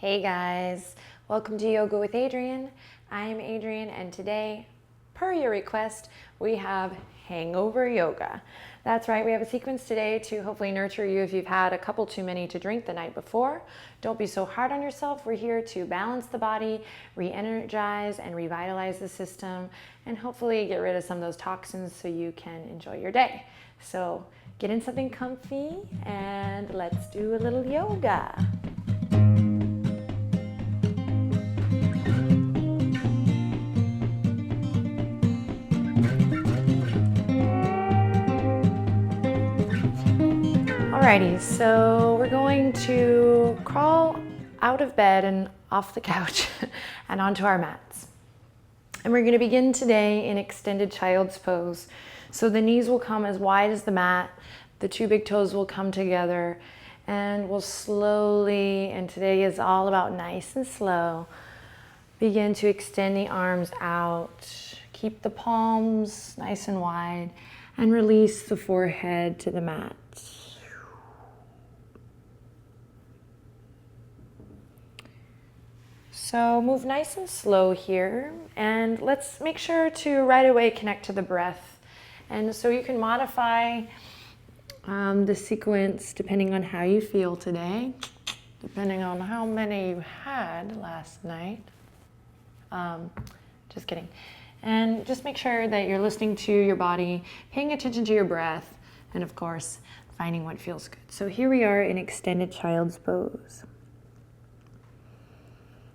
Hey guys, welcome to Yoga with Adriene. I'm Adriene, and today, per your request, we have hangover yoga. That's right, we have a sequence today to hopefully nurture you if you've had a couple too many to drink the night before. Don't be so hard on yourself. We're here to balance the body, re-energize and revitalize the system, and hopefully get rid of some of those toxins so you can enjoy your day. So get in something comfy and let's do a little yoga. Alrighty, so we're going to crawl out of bed and off the couch and onto our mats. And we're going to begin today in extended child's pose. So the knees will come as wide as the mat, the two big toes will come together, and we'll slowly, and today is all about nice and slow, begin to extend the arms out. Keep the palms nice and wide and release the forehead to the mat. So move nice and slow here, and let's make sure to right away connect to the breath. And so you can modify the sequence depending on how you feel today, depending on how many you had last night. Just kidding. And just make sure that you're listening to your body, paying attention to your breath, and of course, finding what feels good. So here we are in extended child's pose.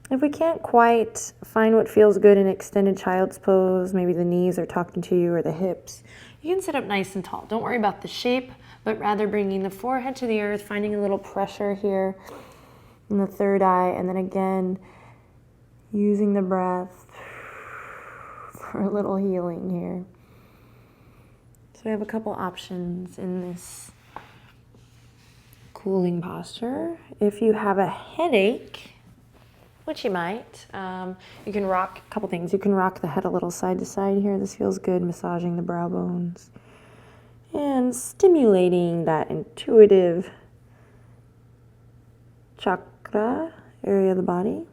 If we can't quite find what feels good in extended child's pose, maybe the knees are talking to you or the hips, you can sit up nice and tall. Don't worry about the shape, but rather bringing the forehead to the earth, finding a little pressure here in the third eye, and then again, using the breath for a little healing here. So we have a couple options in this cooling posture. If you have a headache, which you might, you can rock a couple things. You can rock the head a little side to side here. This feels good, massaging the brow bones and stimulating that intuitive chakra area of the body.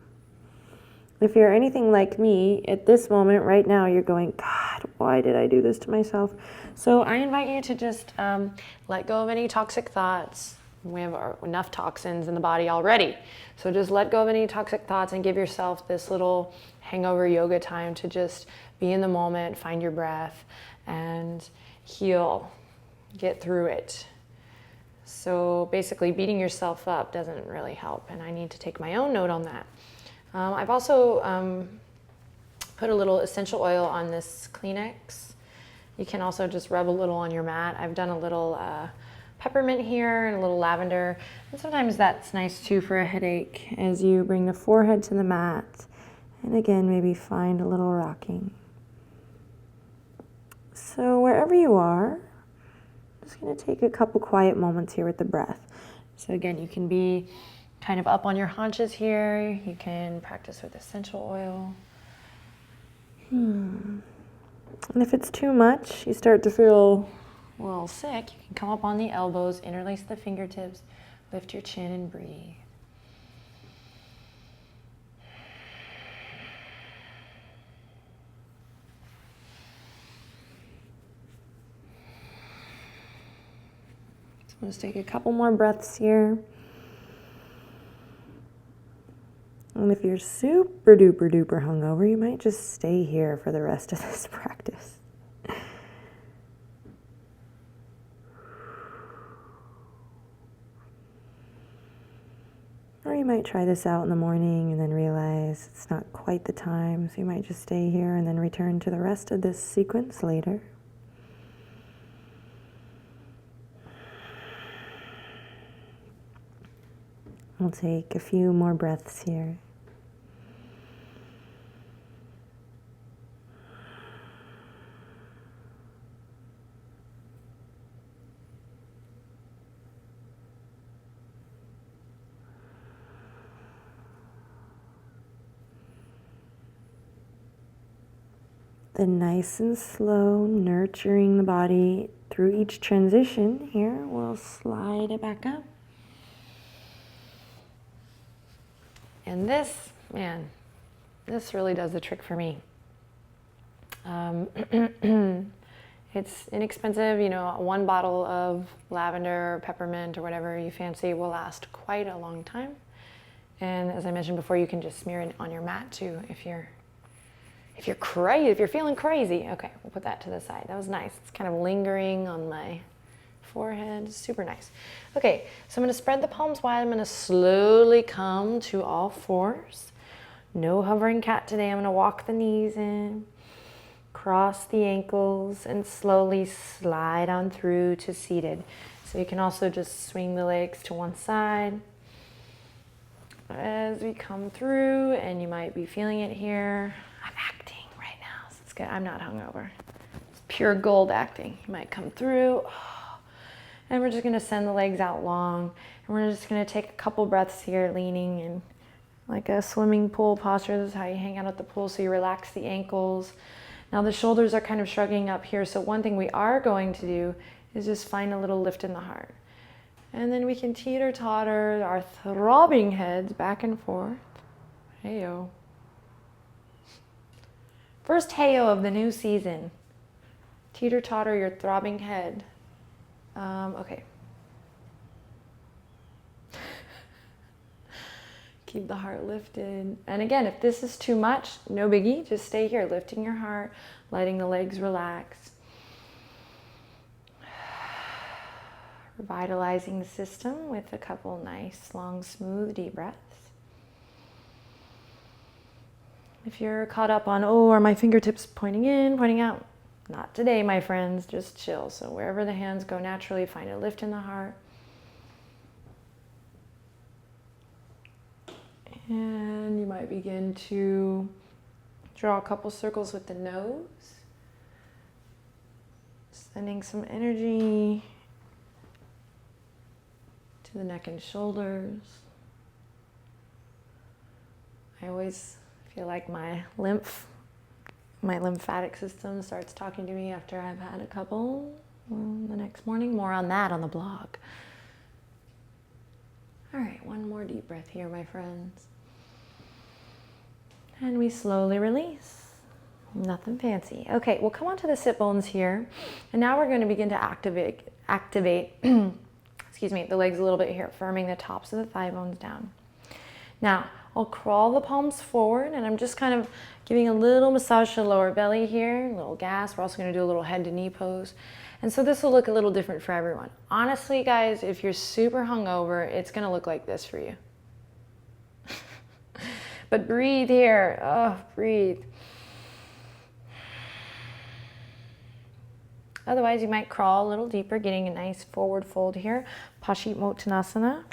If you're anything like me, at this moment right now, you're going, God, why did I do this to myself? So I invite you to just let go of any toxic thoughts. We have enough toxins in the body already. So just let go of any toxic thoughts and give yourself this little hangover yoga time to just be in the moment, find your breath, and heal, get through it. So basically beating yourself up doesn't really help, and I need to take my own note on that. I've also put a little essential oil on this Kleenex. You can also just rub a little on your mat. I've done a little peppermint here and a little lavender, and sometimes that's nice too for a headache as you bring the forehead to the mat, and again maybe find a little rocking. So wherever you are, I'm just going to take a couple quiet moments here with the breath. So again, you can be kind of up on your haunches here. You can practice with essential oil. And if it's too much, you start to feel a little sick, you can come up on the elbows, interlace the fingertips, lift your chin and breathe. So let's take a couple more breaths here. And if you're super duper duper hungover, you might just stay here for the rest of this practice. Or you might try this out in the morning and then realize it's not quite the time, so you might just stay here and then return to the rest of this sequence later. We'll take a few more breaths here. Then nice and slow, nurturing the body through each transition here, we'll slide it back up. And this, man, this really does the trick for me. It's inexpensive, you know, one bottle of lavender or peppermint or whatever you fancy will last quite a long time. And as I mentioned before, you can just smear it on your mat too if you're crazy, if you're feeling crazy. Okay, we'll put that to the side. That was nice. It's kind of lingering on my forehead. Super nice. Okay, so I'm going to spread the palms wide. I'm going to slowly come to all fours. No hovering cat today. I'm going to walk the knees in, cross the ankles, and slowly slide on through to seated. So you can also just swing the legs to one side as we come through, and you might be feeling it here. I'm acting right now, so it's good. I'm not hungover. It's pure gold acting. You might come through. And we're just going to send the legs out long. And we're just going to take a couple breaths here, leaning in like a swimming pool posture. This is how you hang out at the pool, so you relax the ankles. Now the shoulders are kind of shrugging up here, so one thing we are going to do is just find a little lift in the heart. And then we can teeter-totter our throbbing heads back and forth. Hey-yo. First hey-yo of the new season. Teeter-totter your throbbing head. Okay. Keep the heart lifted. And again, if this is too much, no biggie. Just stay here, lifting your heart, letting the legs relax. Revitalizing the system with a couple nice, long, smooth, deep breaths. If you're caught up on, oh, are my fingertips pointing in, pointing out? Not today, my friends, just chill. So wherever the hands go naturally, find a lift in the heart. And you might begin to draw a couple circles with the nose. Sending some energy to the neck and shoulders. I always feel like my lymphatic system starts talking to me after I've had a couple the next morning. More on that on the blog. All right, one more deep breath here, my friends. And we slowly release. Nothing fancy. Okay, we'll come onto the sit bones here. And now we're going to begin to activate excuse me, the legs a little bit here, firming the tops of the thigh bones down. Now, I'll crawl the palms forward, and I'm just kind of giving a little massage to the lower belly here, a little gas. We're also going to do a little head to knee pose. And so this will look a little different for everyone. Honestly, guys, if you're super hungover, it's going to look like this for you. But breathe here. Oh, breathe. Otherwise, you might crawl a little deeper, getting a nice forward fold here. Paschimottanasana.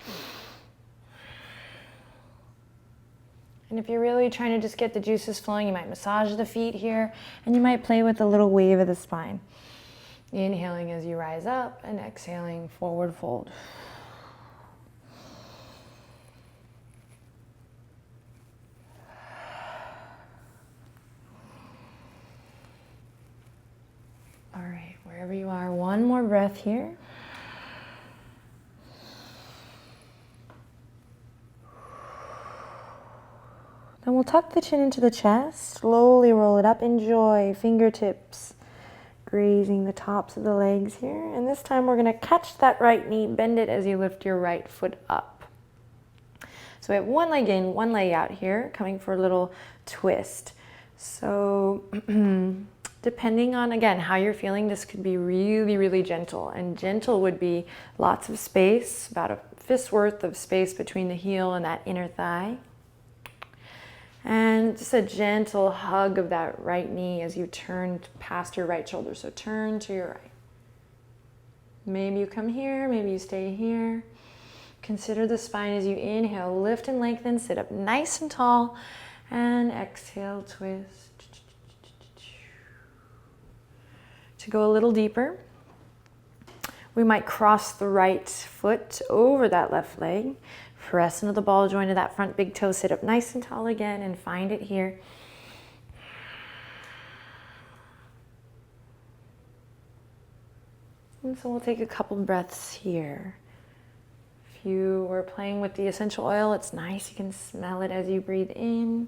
And if you're really trying to just get the juices flowing, you might massage the feet here, and you might play with a little wave of the spine. Inhaling as you rise up, and exhaling, forward fold. All right, wherever you are, one more breath here. Then we'll tuck the chin into the chest, slowly roll it up. Enjoy fingertips grazing the tops of the legs here. And this time we're gonna catch that right knee, bend it as you lift your right foot up. So we have one leg in, one leg out here, coming for a little twist. So depending on, again, how you're feeling, this could be really, really gentle. And gentle would be lots of space, about a fist's worth of space between the heel and that inner thigh. And just a gentle hug of that right knee as you turn past your right shoulder. So turn to your right. Maybe you come here, maybe you stay here. Consider the spine as you inhale, lift and lengthen, sit up nice and tall, and exhale, twist. To go a little deeper, we might cross the right foot over that left leg. Press into the ball joint of that front big toe. Sit up nice and tall again and find it here. And so we'll take a couple breaths here. If you were playing with the essential oil, it's nice. You can smell it as you breathe in.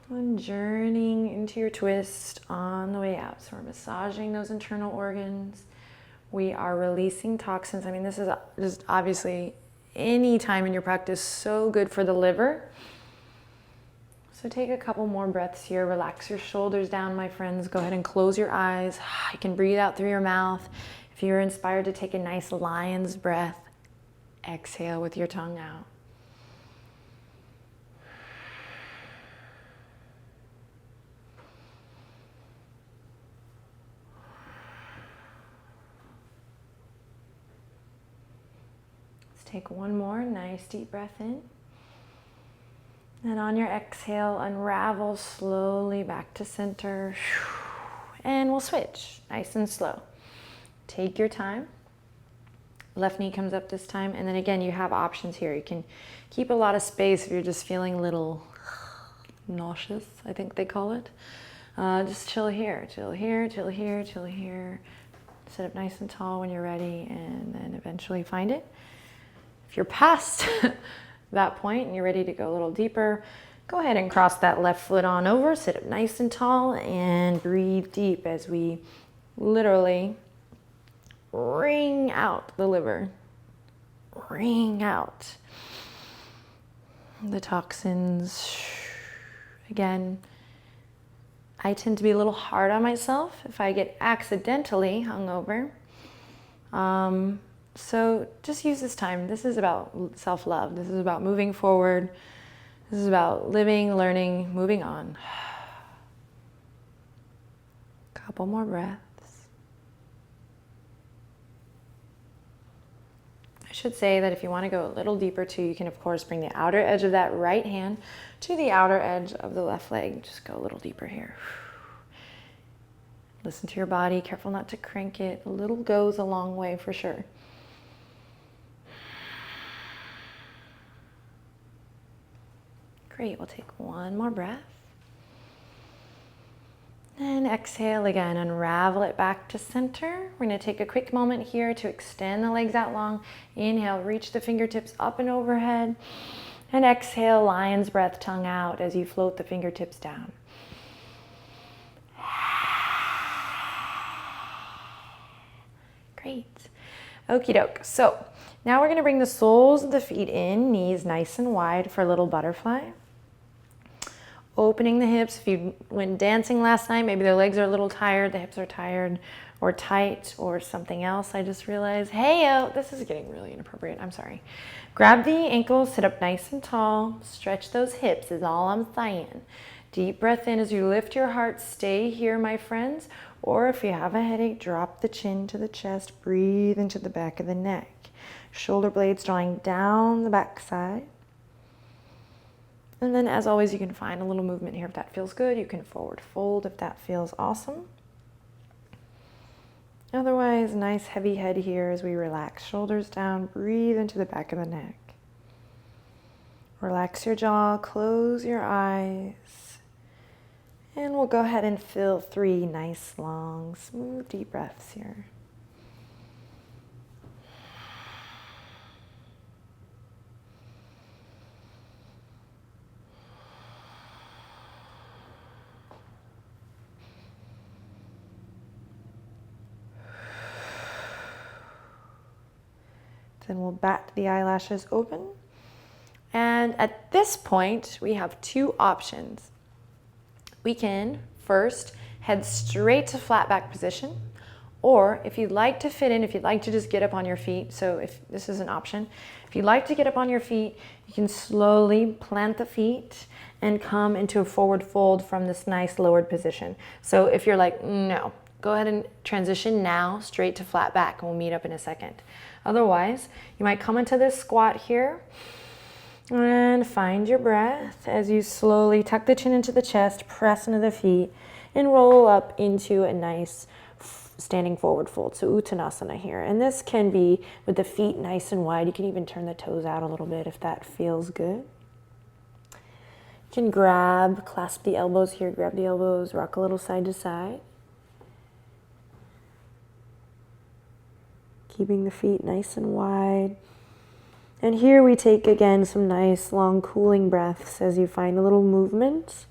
And journeying into your twist on the way out. So we're massaging those internal organs. We are releasing toxins. I mean, this is just obviously any time in your practice so good for the liver. So take a couple more breaths here. Relax your shoulders down, my friends. Go ahead and close your eyes. You can breathe out through your mouth. If you're inspired to take a nice lion's breath, exhale with your tongue out. Take one more nice deep breath in. And on your exhale, unravel slowly back to center. And we'll switch nice and slow. Take your time. Left knee comes up this time. And then again, you have options here. You can keep a lot of space if you're just feeling a little nauseous, I think they call it. Just chill here, chill here, chill here, chill here. Sit up nice and tall when you're ready, and then eventually find it. If you're past that point and you're ready to go a little deeper, go ahead and cross that left foot on over, sit up nice and tall, and breathe deep as we literally wring out the liver. Wring out the toxins. Again, I tend to be a little hard on myself if I get accidentally hungover. So just use this time. This is about self-love. This is about moving forward. This is about living, learning, moving on. Couple more breaths. I should say that if you want to go a little deeper too, you can of course bring the outer edge of that right hand to the outer edge of the left leg. Just go a little deeper here. Listen to your body. Careful not to crank it. A little goes a long way for sure. Great, we'll take one more breath. And exhale again, unravel it back to center. We're gonna take a quick moment here to extend the legs out long. Inhale, reach the fingertips up and overhead. And exhale, lion's breath, tongue out as you float the fingertips down. Great. Okie doke. So now we're gonna bring the soles of the feet in, knees nice and wide for a little butterfly. Opening the hips. If you went dancing last night, maybe the legs are a little tired, the hips are tired or tight or something else. I just realized, hey, this is getting really inappropriate. I'm sorry. Grab the ankles, sit up nice and tall. Stretch those hips is all I'm saying. Deep breath in as you lift your heart. Stay here, my friends. Or if you have a headache, drop the chin to the chest. Breathe into the back of the neck. Shoulder blades drawing down the back side. And then as always, you can find a little movement here if that feels good. You can forward fold if that feels awesome. Otherwise, nice heavy head here as we relax. Shoulders down, breathe into the back of the neck. Relax your jaw, close your eyes. And we'll go ahead and fill 3 nice, long, smooth, deep breaths here. Then we'll bat the eyelashes open. And at this point, we have 2 options. We can first head straight to flat back position, or if you'd like to fit in, if you'd like to just get up on your feet, so if this is an option, if you'd like to get up on your feet, you can slowly plant the feet and come into a forward fold from this nice lowered position. So if you're like, no, go ahead and transition now straight to flat back, and we'll meet up in a second. Otherwise, you might come into this squat here and find your breath as you slowly tuck the chin into the chest, press into the feet, and roll up into a nice standing forward fold. So Uttanasana here. And this can be with the feet nice and wide. You can even turn the toes out a little bit if that feels good. You can clasp the elbows here, grab the elbows, rock a little side to side. keeping the feet nice and wide. And here we take again some nice long cooling breaths as you find a little movement.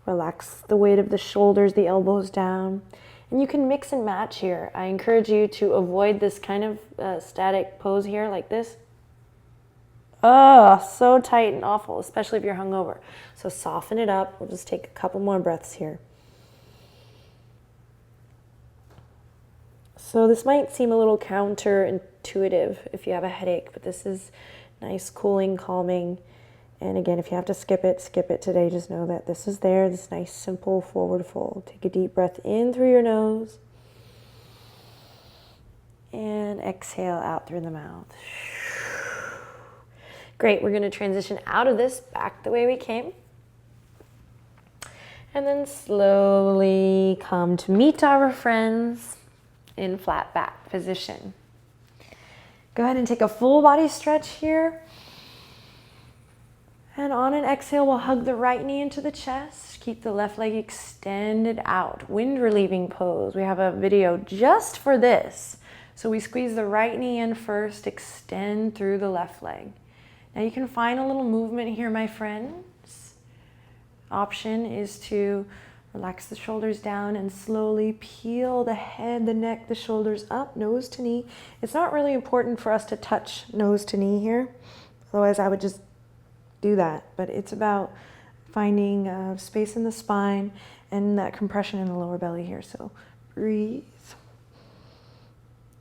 Relax the weight of the shoulders, the elbows down. And you can mix and match here. I encourage you to avoid this kind of static pose here like this. Oh, so tight and awful, especially if you're hungover. So soften it up. We'll just take a couple more breaths here. So this might seem a little counterintuitive if you have a headache, but this is nice, cooling, calming. And again, if you have to skip it today. Just know that this is there, this nice, simple forward fold. Take a deep breath in through your nose. And exhale out through the mouth. Great, we're gonna transition out of this back the way we came. And then slowly come to meet our friends in flat back position. Go ahead and take a full body stretch here. And on an exhale, we'll hug the right knee into the chest. Keep the left leg extended out. Wind relieving pose. We have a video just for this. So we squeeze the right knee in first, extend through the left leg. Now you can find a little movement here, my friends. Option is to relax the shoulders down and slowly peel the head, the neck, the shoulders up, nose to knee. It's not really important for us to touch nose to knee here. Otherwise, I would just do that. But it's about finding space in the spine and that compression in the lower belly here. So breathe.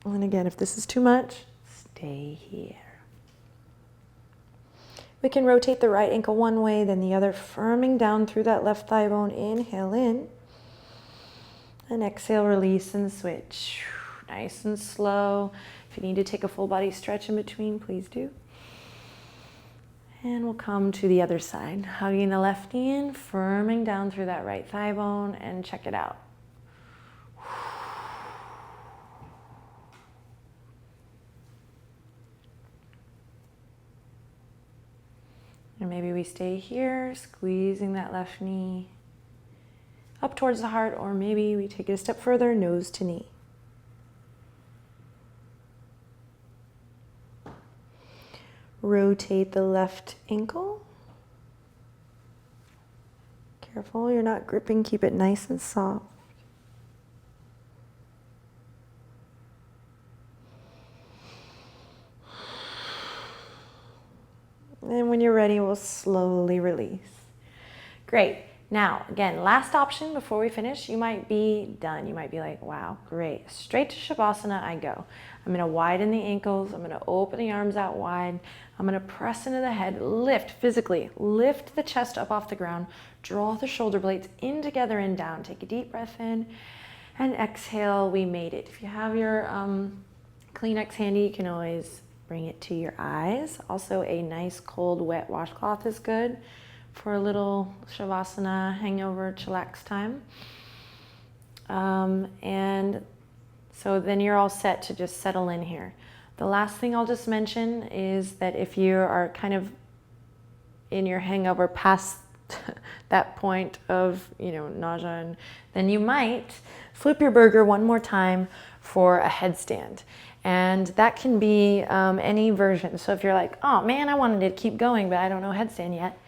And again, if this is too much, stay here. We can rotate the right ankle one way, then the other, firming down through that left thigh bone. Inhale in. And exhale, release and switch. Nice and slow. If you need to take a full body stretch in between, please do. And we'll come to the other side. Hugging the left knee in, firming down through that right thigh bone, and check it out. And maybe we stay here, squeezing that left knee up towards the heart, or maybe we take it a step further, nose to knee. Rotate the left ankle. Careful, you're not gripping, keep it nice and soft. And when you're ready, we'll slowly release. Great. Now, again, last option before we finish. You might be done. You might be like, wow, great. Straight to Shavasana I go. I'm going to widen the ankles. I'm going to open the arms out wide. I'm going to press into the head. Lift physically. Lift the chest up off the ground. Draw the shoulder blades in together and down. Take a deep breath in and exhale. We made it. If you have your Kleenex handy, you can always bring it to your eyes. Also, a nice cold wet washcloth is good for a little Shavasana hangover chillax time. And so then you're all set to just settle in here. The last thing I'll just mention is that if you are kind of in your hangover past that point of, nausea, and then you might flip your burger one more time for a headstand. And that can be any version. So if you're like, oh man, I wanted to keep going, but I don't know headstand yet,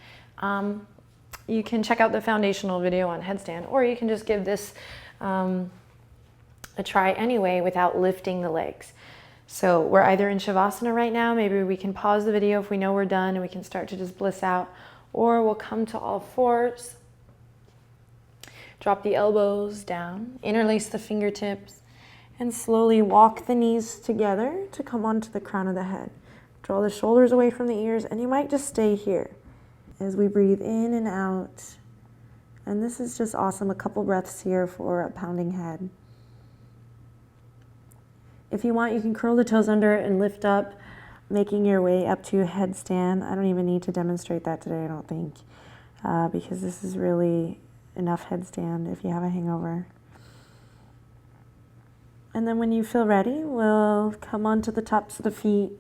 you can check out the foundational video on headstand, or you can just give this a try anyway without lifting the legs. So we're either in Shavasana right now, maybe we can pause the video if we know we're done and we can start to just bliss out, or we'll come to all fours, drop the elbows down, interlace the fingertips, and slowly walk the knees together to come onto the crown of the head. Draw the shoulders away from the ears, and you might just stay here as we breathe in and out. And this is just awesome, a couple breaths here for a pounding head. If you want, you can curl the toes under and lift up, making your way up to a headstand. I don't even need to demonstrate that today, I don't think, because this is really enough headstand if you have a hangover. And then when you feel ready, we'll come onto the tops of the feet.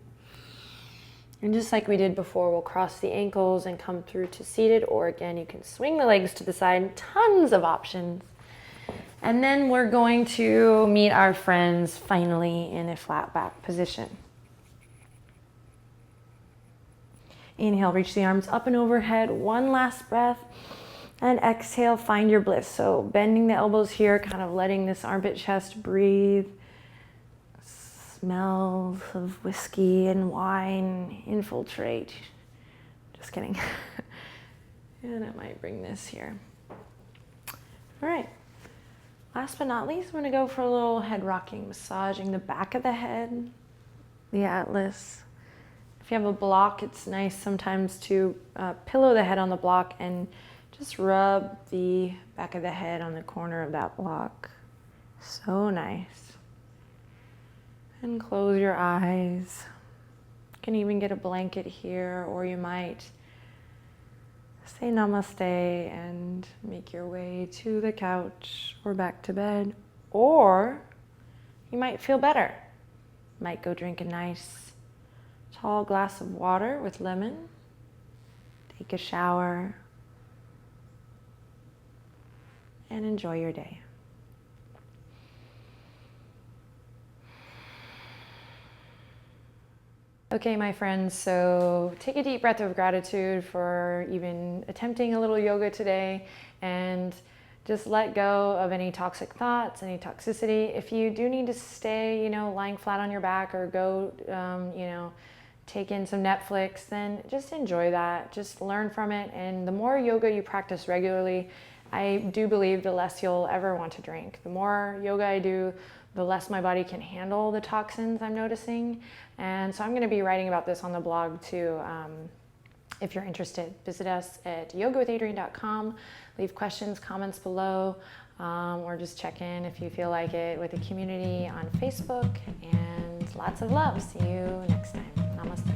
And just like we did before, we'll cross the ankles and come through to seated, or again, you can swing the legs to the side. Tons of options. And then we're going to meet our friends finally in a flat back position. Inhale, reach the arms up and overhead. One last breath. And exhale, find your bliss. So bending the elbows here, kind of letting this armpit chest breathe. Smells of whiskey and wine infiltrate. Just kidding. And I might bring this here. All right. Last but not least, I'm going to go for a little head rocking, massaging the back of the head, the atlas. If you have a block, it's nice sometimes to pillow the head on the block and just rub the back of the head on the corner of that block. So nice. And close your eyes. You can even get a blanket here, or you might say namaste and make your way to the couch or back to bed. Or you might feel better. Might go drink a nice tall glass of water with lemon. Take a shower. And enjoy your day. Okay, my friends, so take a deep breath of gratitude for even attempting a little yoga today, and just let go of any toxic thoughts, any toxicity. If you do need to stay, lying flat on your back or go, take in some Netflix, then just enjoy that. Just learn from it. And the more yoga you practice regularly, I do believe the less you'll ever want to drink. The more yoga I do, the less my body can handle the toxins I'm noticing. And so I'm going to be writing about this on the blog too. If you're interested, visit us at yogawithadriene.com. Leave questions, comments below, or just check in if you feel like it with the community on Facebook. And lots of love. See you next time. Namaste.